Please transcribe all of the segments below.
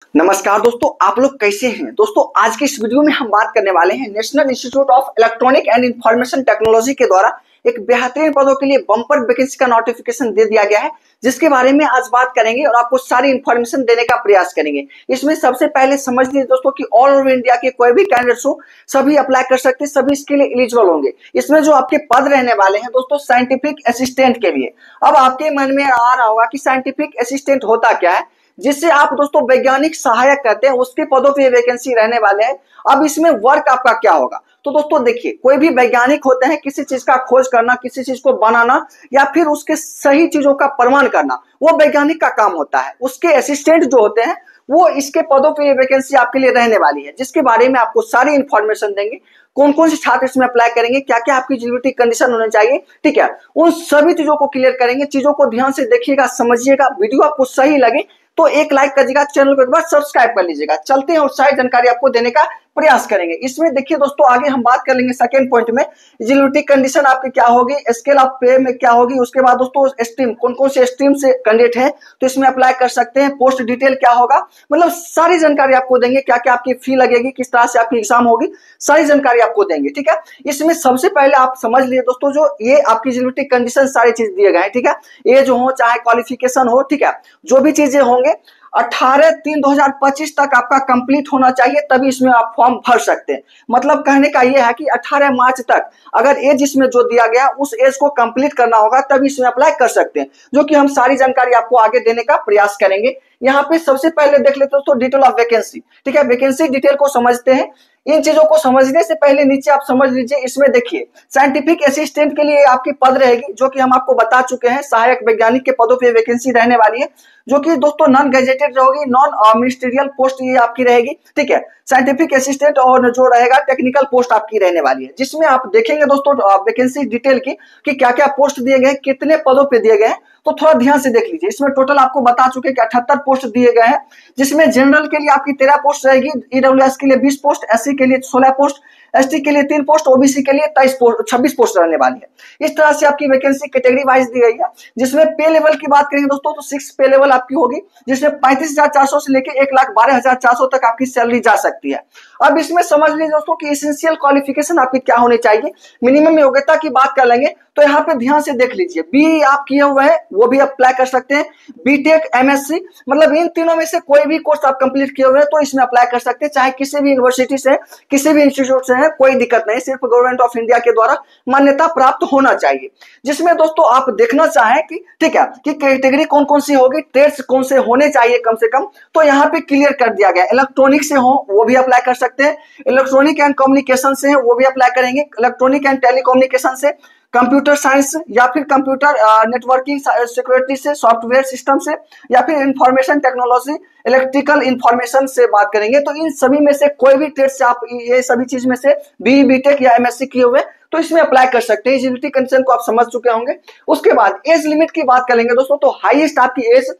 नमस्कार दोस्तों, आप लोग कैसे हैं। दोस्तों आज की इस वीडियो में हम बात करने वाले हैं national institute of electronic and information technology के द्वारा एक बेहतरीन पदों के लिए बम्पर वैकेंसी का नोटिफिकेशन दे दिया गया है, जिसके बारे में आज बात करेंगे और आपको सारी इंफॉर्मेशन देने का प्रयास करेंगे। इसमें सबसे पहले समझ लीजिए दोस्तों कि ऑल ओवर इंडिया के कोई भी कैंडिडेट्स हो सभी अप्लाई कर सकते हैं, सभी इसके लिए एलिजिबल होंगे। इसमें जो आपके पद रहने वाले हैं दोस्तों साइंटिफिक असिस्टेंट के लिए। अब आपके मन में आ रहा होगा कि साइंटिफिक असिस्टेंट होता क्या है, जिससे आप दोस्तों वैज्ञानिक सहायक कहते हैं, उसके पदों पे वैकेंसी रहने वाले हैं। अब इसमें वर्क आपका क्या होगा, तो दोस्तों देखिए, कोई भी वैज्ञानिक होते हैं, किसी चीज का खोज करना, किसी चीज को बनाना या फिर उसके सही चीजों का प्रमाण करना, वो वैज्ञानिक का काम होता है। उसके असिस्टेंट जो होते हैं वो इसके पदों पे वैकेंसी आपके लिए रहने वाली है, जिसके बारे में आपको सारी इंफॉर्मेशन देंगे। कौन कौन से छात्र इसमें अप्लाई करेंगे, क्या क्या आपकी एलिजिबिलिटी कंडीशन होने चाहिए, ठीक है, उन सभी चीजों को क्लियर करेंगे। चीजों को ध्यान से देखिएगा, समझिएगा। वीडियो आपको सही लगे तो एक लाइक करिएगा, चैनल को एक बार सब्सक्राइब कर लीजिएगा। चलते हैं और सारी जानकारी आपको देने का प्रयास करेंगे। इसमें देखिए दोस्तों, आगे हम बात कर लेंगे सेकंड पॉइंट में एलिजिबिलिटी कंडीशन आपकी क्या होगी, स्केल ऑफ पे में क्या होगी। उसके बाद दोस्तों स्ट्रीम, कौन कौन से स्ट्रीम से कैंडिडेट है तो इसमें अप्लाई कर सकते हैं, पोस्ट डिटेल क्या होगा, मतलब सारी जानकारी आपको देंगे। क्या क्या आपकी फी लगेगी, किस तरह से आपकी एग्जाम होगी, सारी जानकारी आपको देंगे, ठीक है। इसमें सबसे पहले आप समझ लिए दोस्तों, जो ये आपकी एलिजिबिलिटी कंडीशन सारी चीज दिए गए हैं, ठीक है। एज हो चाहे क्वालिफिकेशन हो, ठीक है, जो भी चीजें होंगे 18/3/2025 तक आपका कंप्लीट होना चाहिए, तभी इसमें आप फॉर्म भर सकते हैं। मतलब कहने का यह है कि 18 मार्च तक अगर एज इसमें जो दिया गया उस एज को कंप्लीट करना होगा, तभी इसमें अप्लाई कर सकते हैं, जो कि हम सारी जानकारी आपको आगे देने का प्रयास करेंगे। यहाँ पे सबसे पहले देख लेते हैं दोस्तों डिटेल ऑफ वैकेंसी, ठीक है। वैकेंसी डिटेल को समझते हैं। इन चीजों को समझने से पहले नीचे आप समझ लीजिए, इसमें देखिए साइंटिफिक असिस्टेंट के लिए आपकी पद रहेगी, जो कि हम आपको बता चुके हैं। सहायक वैज्ञानिक के पदों पे वैकेंसी रहने वाली है, जो कि दोस्तों नॉन गैजेटेड रहेगी, नॉन मिनिस्ट्रियल पोस्ट ये आपकी रहेगी, ठीक है। साइंटिफिक असिस्टेंट और जो रहेगा टेक्निकल पोस्ट आपकी रहने वाली है, जिसमें आप देखेंगे दोस्तों वैकेंसी डिटेल की कि क्या क्या पोस्ट दिए गए, कितने पदों पे दिए गए हैं, तो थोड़ा ध्यान से देख लीजिए। इसमें टोटल आपको बता चुके कि 78 पोस्ट दिए गए हैं, जिसमें जनरल के लिए आपकी 13 पोस्ट रहेगी, ईडब्ल्यूएस के लिए 20 पोस्ट, एससी के लिए 16 पोस्ट, एसटी के लिए 3 पोस्ट, ओबीसी के लिए 26 पोस्ट रहने वाली है। इस तरह से आपकी वैकेंसी कैटेगरी वाइज दी गई है। जिसमें पे लेवल की बात करेंगे दोस्तों तो 6 पे लेवल आपकी होगी, जिसमें 35,400 से लेकर 1,12,400 तक आपकी सैलरी जा सकती है। अब इसमें समझ लीजिए दोस्तों कि एसेंशियल क्वालिफिकेशन आपकी क्या होनी चाहिए। मिनिमम योग्यता की बात कर लेंगे तो यहाँ पे ध्यान से देख लीजिए, बी आप किए हुए हैं वो भी अप्लाई कर सकते हैं, बीटेक, एमएससी, मतलब इन तीनों में से कोई भी कोर्स आप कंप्लीट किए हुए हैं तो इसमें अप्लाई कर सकते हैं, चाहे किसी भी यूनिवर्सिटी से, किसी भी इंस्टीट्यूट से है, कोई दिक्कत नहीं। सिर्फ गवर्नमेंट ऑफ इंडिया के द्वारा मान्यता प्राप्त होना चाहिए। जिसमें दोस्तों आप देखना चाहें कि ठीक है कि कैटेगरी कौन कौन सी होगी, ट्रेड्स कौन से होने चाहिए कम से कम, तो यहाँ पे क्लियर कर दिया गया। इलेक्ट्रॉनिक से हो वो भी अप्लाई कर सकते हैं, इलेक्ट्रॉनिक एंड कम्युनिकेशन से है वो भी अप्लाई करेंगे, इलेक्ट्रॉनिक एंड टेलीकम्युनिकेशन से, कंप्यूटर साइंस या फिर कंप्यूटर नेटवर्किंग सिक्योरिटी से, सॉफ्टवेयर सिस्टम से, या फिर इंफॉर्मेशन टेक्नोलॉजी, इलेक्ट्रिकल इंफॉर्मेशन से बात करेंगे। तो इन सभी में से कोई भी ट्रेड से आप ये सभी चीज में से बी, बीटेक या एमएससी किए हुए तो इसमें अप्लाई कर सकते हैं। एलिजिबिलिटी कंडीशन को आप समझ चुके होंगे। उसके बाद एज लिमिट की बात करेंगे दोस्तों, तो हाईएस्ट आपकी एज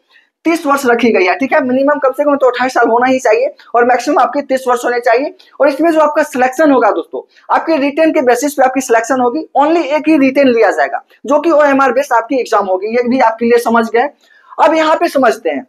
30 वर्ष रखी गई है, ठीक है। मिनिमम कम से कम तो 28 साल होना ही चाहिए और मैक्सिमम आपके 30 वर्ष होने चाहिए। और इसमें जो आपका सिलेक्शन होगा दोस्तों, आपके रिटेन के बेसिस पे आपकी सिलेक्शन होगी। ओनली एक ही रिटेन लिया जाएगा, जो कि ओएमआर बेस्ड आपकी एग्जाम होगी। ये भी आपके लिए समझ गए। अब यहाँ पे समझते हैं,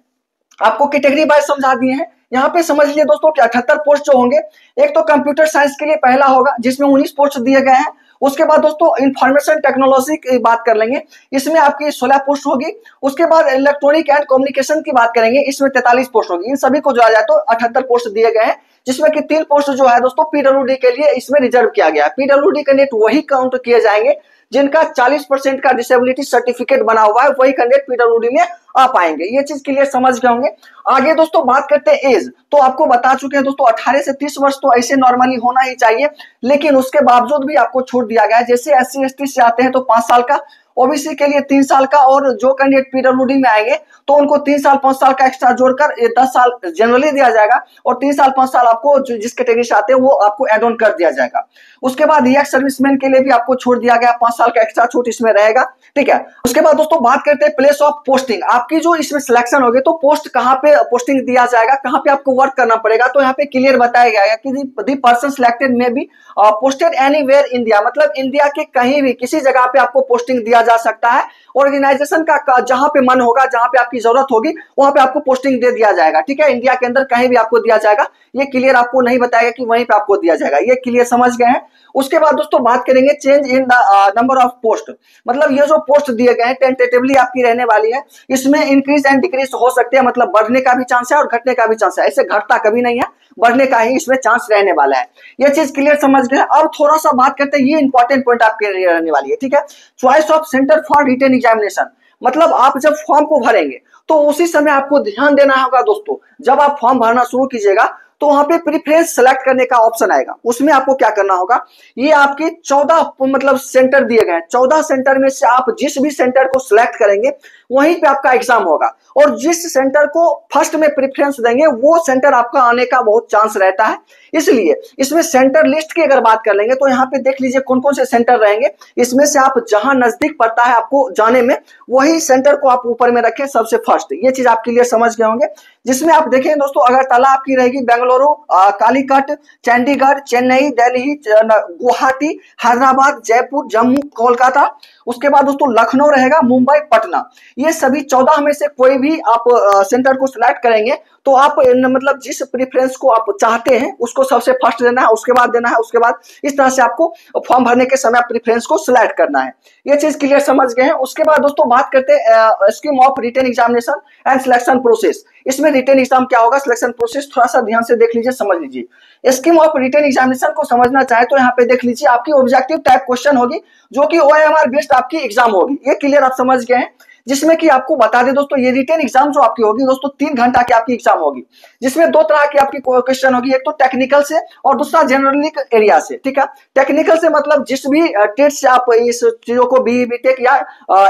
आपको कैटेगरी वाइज समझा दिए हैं। यहाँ पे समझ लीजिए दोस्तों कि 78 पोस्ट जो होंगे, एक तो कंप्यूटर साइंस के लिए पहला होगा, जिसमें 19 पोस्ट दिए गए हैं। उसके बाद दोस्तों इंफॉर्मेशन टेक्नोलॉजी की बात कर लेंगे, इसमें आपकी 16 पोस्ट होगी। उसके बाद इलेक्ट्रॉनिक एंड कम्युनिकेशन की बात करेंगे, इसमें 43 पोस्ट होगी। इन सभी को जोड़ा जाए तो 78 पोस्ट दिए गए हैं, जिसमें कि 3 पोस्ट जो है दोस्तों पीडब्ल्यूडी के लिए इसमें रिजर्व किया गया है। पीडब्ल्यूडी कैंडिडेट वही काउंट किए जाएंगे जिनका 40% का डिसेबिलिटी सर्टिफिकेट बना हुआ है, वही कैंडिडेट पीडब्ल्यूडी में आ पाएंगे। ये चीज क्लियर समझ गए होंगे। आगे दोस्तों बात करते हैं एज, तो आपको बता चुके हैं दोस्तों 18 से 30 वर्ष तो ऐसे नॉर्मली होना ही चाहिए, लेकिन उसके बावजूद भी आपको छूट दिया गया है। जैसे एससी एसटी से आते हैं तो 5 साल का, ओबीसी के लिए 3 साल का, और जो कैंडिडेट पीडब्ल्यूडी में आएंगे तो उनको 3 साल 5 साल का एक्स्ट्रा जोड़कर 10 साल जनरली दिया जाएगा, और 3 साल 5 साल आपको जिस कैटेगरी से आते हैं वो आपको एड ऑन कर दिया जाएगा। उसके बाद एक्स सर्विसमैन के लिए भी आपको छूट दिया गया, 5 साल का एक्स्ट्रा छूट इसमें रहेगा, ठीक है। उसके बाद दोस्तों बात करते हैं प्लेस ऑफ पोस्टिंग। आपकी जो इसमें सिलेक्शन होगी तो पोस्ट कहाँ पे पोस्टिंग दिया जाएगा, कहाँ पे आपको वर्क करना पड़ेगा, तो यहाँ पे क्लियर बताया गया है कि दी पर्सन सिलेक्टेड में बी पोस्टेड एनीवेयर इंडिया, मतलब इंडिया के कहीं भी किसी जगह पे आपको पोस्टिंग दिया जा सकता है। ऑर्गेनाइजेशन का जहां पे मन होगा, जहां पे आपकी जरूरत होगी, वहां पे आपको पोस्टिंग दे दिया जाएगा। ठीक है, इंडिया के अंदर कहीं भी आपको दिया जाएगा, ये क्लियर आपको नहीं बताएगा कि वहीं पे आपको दिया जाएगा। ये क्लियर समझ गए हैं। उसके बाद दोस्तों बात करेंगे change in the number of post. मतलब ये जो पोस्ट दिए गए हैं टेंटेटिवली आपकी रहने वाली है, इसमें इंक्रीज एंड डिक्रीज हो सकते हैं, मतलब बढ़ने का भी चांस है और घटने का भी चांस है। ऐसे घटता कभी नहीं है, बढ़ने का ही इसमें चांस रहने वाला है। ये चीज क्लियर समझ गए। अब थोड़ा सा बात करते हैं, ये इंपॉर्टेंट पॉइंट आपके लिए रहने वाली है। ठीक है, choice of centre for written examination. मतलब आप जब फॉर्म को भरेंगे तो उसी समय आपको ध्यान देना होगा दोस्तों, जब आप फॉर्म भरना शुरू कीजिएगा तो वहां पे प्रेफरेंस सेलेक्ट करने का ऑप्शन आएगा। उसमें आपको क्या करना होगा, ये आपके 14 मतलब सेंटर दिए गए हैं, 14 सेंटर में से आप जिस भी सेंटर को सिलेक्ट करेंगे वहीं पे आपका एग्जाम होगा, और जिस सेंटर को फर्स्ट में प्रेफरेंस देंगे वो सेंटर आपका आने का बहुत चांस रहता है। इसलिए इसमें सेंटर लिस्ट की अगर बात कर लेंगे तो यहाँ पे देख लीजिए कौन कौन से सेंटर रहेंगे। इसमें से आप जहां नजदीक पड़ता है आपको जाने में, वही सेंटर को आप ऊपर में रखें सबसे फर्स्ट। ये चीज आप क्लियर समझ गए होंगे। जिसमें आप देखें दोस्तों, अगरतला आपकी रहेगी, बेंगलुरु, कालीकट, चंडीगढ़, चेन्नई, दिल्ली, गुवाहाटी, हैदराबाद, जयपुर, जम्मू, कोलकाता। उसके बाद दोस्तों लखनऊ रहेगा, मुंबई, पटना। ये सभी 14 में से कोई भी आप सेंटर को सिलेक्ट करेंगे तो आप मतलब जिस प्रेफरेंस को आप चाहते हैं उसको सबसे फर्स्ट देना है, उसके बाद देना है, उसके बाद इस तरह से आपको फॉर्म भरने के समय प्रेफरेंस को सिलेक्ट करना है। ये चीज क्लियर समझ गए हैं। उसके बाद दोस्तों बात करते हैं scheme of written examination and selection process. इसमें रिटन एग्जाम क्या होगा, सिलेक्शन प्रोसेस थोड़ा सा ध्यान से देख लीजिए, समझ लीजिए। स्कीम ऑफ रिटन एग्जामिनेशन को समझना चाहे तो यहाँ पे देख लीजिए, आपकी ऑब्जेक्टिव टाइप क्वेश्चन होगी जो कि OMR बेस्ड आपकी एग्जाम होगी। ये क्लियर आप समझ गए हैं। जिसमें कि आपको बता दें दोस्तों, ये रिटन एग्जाम जो आपकी होगी दोस्तों 3 घंटा की आपकी एग्जाम होगी, जिसमें 2 तरह की आपकी क्वेश्चन होगी, एक तो टेक्निकल से और दूसरा जनरल एरिया से। ठीक है, टेक्निकल से मतलब जिस भी ट्रेड से आप इस चीजों को BE BTech या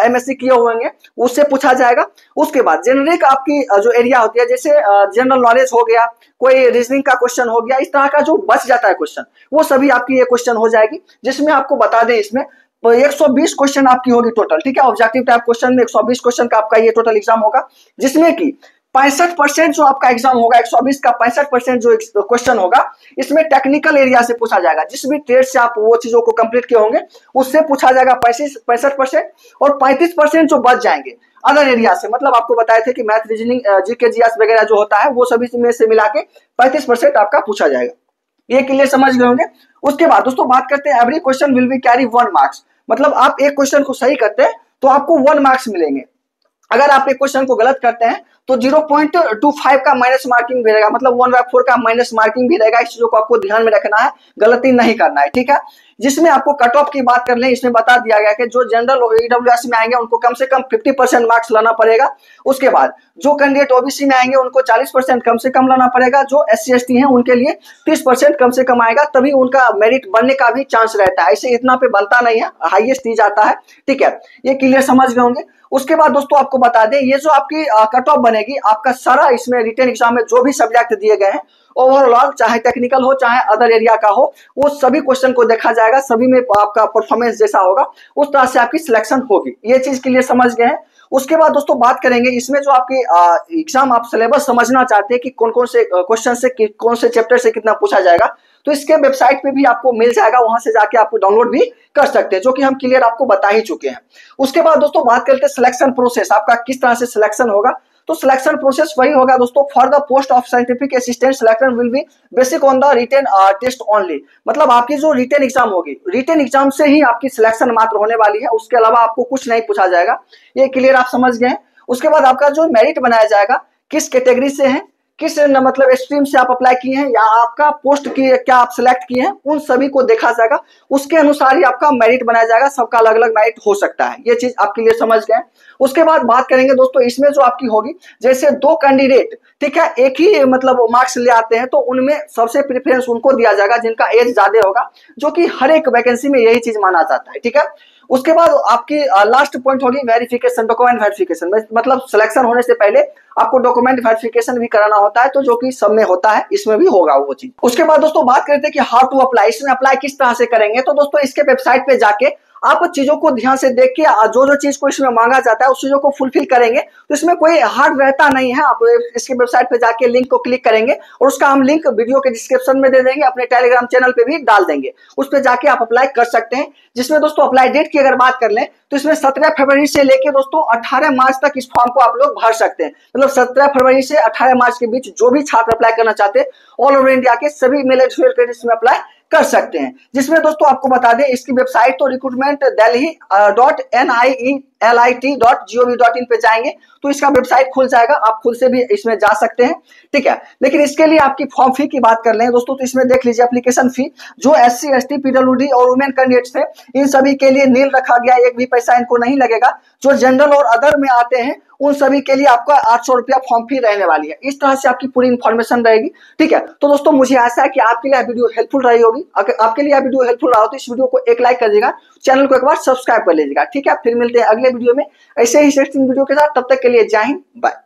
MSc किए होंगे उससे पूछा जाएगा। उसके बाद जेनरिक आपकी जो एरिया होती है, जैसे जनरल नॉलेज हो गया, कोई रीजनिंग का क्वेश्चन हो गया, इस तरह का जो बच जाता है क्वेश्चन, वो सभी आपकी ये क्वेश्चन हो जाएगी। जिसमें आपको बता दें इसमें 120 क्वेश्चन आपकी होगी टोटल। ठीक है, ऑब्जेक्टिव टाइप क्वेश्चन में 120 क्वेश्चन का आपका ये टोटल एग्जाम होगा, जिसमें कि 65% जो आपका एग्जाम होगा, 120 का 65% जो क्वेश्चन होगा इसमें टेक्निकल एरिया से पूछा जाएगा। जिस भी ट्रेड से आप वो चीजों को कंप्लीट किए होंगे उससे पूछा जाएगा 65%, और 35% जो बच जाएंगे अदर एरिया से। मतलब आपको बताए थे कि मैथ, रीजनिंग, GK GS वगैरह जो होता है वो सभी में से मिला के 35% आपका पूछा जाएगा। ये क्लियर समझ गए होंगे। उसके बाद दोस्तों बात करते हैं, every question will be carry 1 marks. मतलब आप एक क्वेश्चन को सही करते हैं तो आपको 1 मार्क्स मिलेंगे। अगर आप एक क्वेश्चन को गलत करते हैं तो 0.25 का माइनस मार्किंग भी रहेगा, मतलब 1/4 का माइनस मार्किंग भी रहेगा। इस चीजों को आपको ध्यान में रखना है, गलती नहीं करना है। ठीक है, जिसमें आपको कट ऑफ की बात कर लें, इसमें बता दिया गया कि जो जनरल EWS में आएंगे उनको कम से कम 50% मार्क्स लाना पड़ेगा। उसके बाद जो कैंडिडेट OBC में आएंगे उनको 40% कम से कम लाना पड़ेगा। जो SC ST हैं उनके लिए 30% कम से कम आएगा, तभी उनका मेरिट बनने का भी चांस रहता है। ऐसे इतना पे बनता नहीं है, हाईएस्ट ही जाता है। ठीक है, ये क्लियर समझ गए होंगे। उसके बाद दोस्तों आपको बता दें, ये जो आपकी कट ऑफ बनेगी, आपका सारा इसमें रिटन एग्जाम में जो भी सब्जेक्ट दिए गए हैं ओवरऑल, चाहे टेक्निकल हो चाहे अदर एरिया का हो, वो सभी क्वेश्चन को देखा जाएगा। सभी में आपका परफॉर्मेंस जैसा होगा उस तरह से आपकी सिलेक्शन होगी। ये चीज के लिए समझ गए हैं। उसके बाद दोस्तों बात करेंगे, इसमें जो आपकी एग्जाम आप सिलेबस समझना चाहते हैं कि कौन कौन से क्वेश्चन से कौन से चैप्टर से कितना पूछा जाएगा, तो इसके वेबसाइट पे भी आपको मिल जाएगा, वहां से जाके आपको डाउनलोड भी कर सकते हैं, जो कि हम क्लियर आपको बता ही चुके हैं। उसके बाद दोस्तों बात करते हैं सिलेक्शन प्रोसेस, आपका किस तरह से सिलेक्शन होगा। तो सिलेक्शन प्रोसेस वही होगा दोस्तों, for the post of scientific assistant selection will be basic on the written test only. मतलब आपकी जो रिटन एग्जाम होगी, रिटन एग्जाम से ही आपकी सिलेक्शन मात्र होने वाली है, उसके अलावा आपको कुछ नहीं पूछा जाएगा। ये क्लियर आप समझ गए। उसके बाद आपका जो मेरिट बनाया जाएगा, किस कैटेगरी से है, किस मतलब स्ट्रीम से आप अप्लाई किए हैं, या आपका पोस्ट की क्या आप सिलेक्ट किए हैं, उन सभी को देखा जाएगा। उसके अनुसार ही आपका मेरिट बनाया जाएगा, सबका अलग अलग मेरिट हो सकता है। ये चीज आपके लिए समझ गए। उसके बाद बात करेंगे दोस्तों, इसमें जो आपकी होगी, जैसे 2 कैंडिडेट ठीक है एक ही मतलब मार्क्स ले आते हैं, तो उनमें सबसे प्रेफरेंस उनको दिया जाएगा जिनका एज ज्यादा होगा, जो कि हर एक वैकेंसी में यही चीज माना जाता है। ठीक है, उसके बाद आपकी लास्ट पॉइंट होगी वेरिफिकेशन, डॉक्यूमेंट वेरिफिकेशन। मतलब सिलेक्शन होने से पहले आपको डॉक्यूमेंट वेरिफिकेशन भी कराना होता है, तो जो कि सब में होता है, इसमें भी होगा वो चीज। उसके बाद दोस्तों बात करते हैं कि हाउ टू अप्लाई, इसमें अप्लाई किस तरह से करेंगे। तो दोस्तों इसके वेबसाइट पे जाके आप चीजों को ध्यान से देख के जो जो चीज को इसमें मांगा जाता है उस चीजों को फुलफिल करेंगे तो इसमें कोई हार्ड रहता नहीं है। आप इसके वेबसाइट पे जाके लिंक को क्लिक करेंगे और उसका हम लिंक वीडियो के डिस्क्रिप्शन में दे देंगे, अपने टेलीग्राम चैनल पे भी डाल देंगे, उस पर जाके आप अप्लाई कर सकते हैं। जिसमें दोस्तों अप्लाई डेट की अगर बात कर लें तो इसमें 17 फरवरी से लेके दोस्तों 18 मार्च तक इस फॉर्म को आप लोग भर सकते हैं। मतलब 17 फरवरी से 18 मार्च के बीच जो भी छात्र अप्लाई करना चाहते हैं ऑल ओवर इंडिया के सभी मेल एलिजिबल कैंडिडेट्स में अप्लाई कर सकते हैं। जिसमें दोस्तों आपको बता दें इसकी वेबसाइट तो recruitment.delhi.nit.gov.in पे जाएंगे तो इसका वेबसाइट खुल जाएगा, आप खुद से भी इसमें जा सकते हैं, ठीक है। लेकिन इसके लिए आपकी फॉर्म फी की बात कर लें दोस्तों तो इसमें देख लीजिए एप्लीकेशन फी जो SC ST PWD और वुमेन कैंडिडेट्स थे इन सभी के लिए नील रखा गया, एक भी पैसा इनको नहीं लगेगा। जो जनरल और अदर में आते हैं उन सभी के लिए आपका 800 रुपया फॉर्म फी रहने वाली है। इस तरह से आपकी पूरी इन्फॉर्मेशन रहेगी, ठीक है। तो दोस्तों मुझे आशा है कि आपके लिए वीडियो हेल्पफुल रही होगी। अगर आपके लिए वीडियो हेल्पफुल रहा हो तो इस वीडियो को एक लाइक कर दीजिएगा, चैनल को एक बार सब्सक्राइब कर लीजिएगा, ठीक है। फिर मिलते हैं अगले वीडियो में ऐसे ही इंटरेस्टिंग वीडियो के साथ, तब तक के लिए जय हिंद, बाय।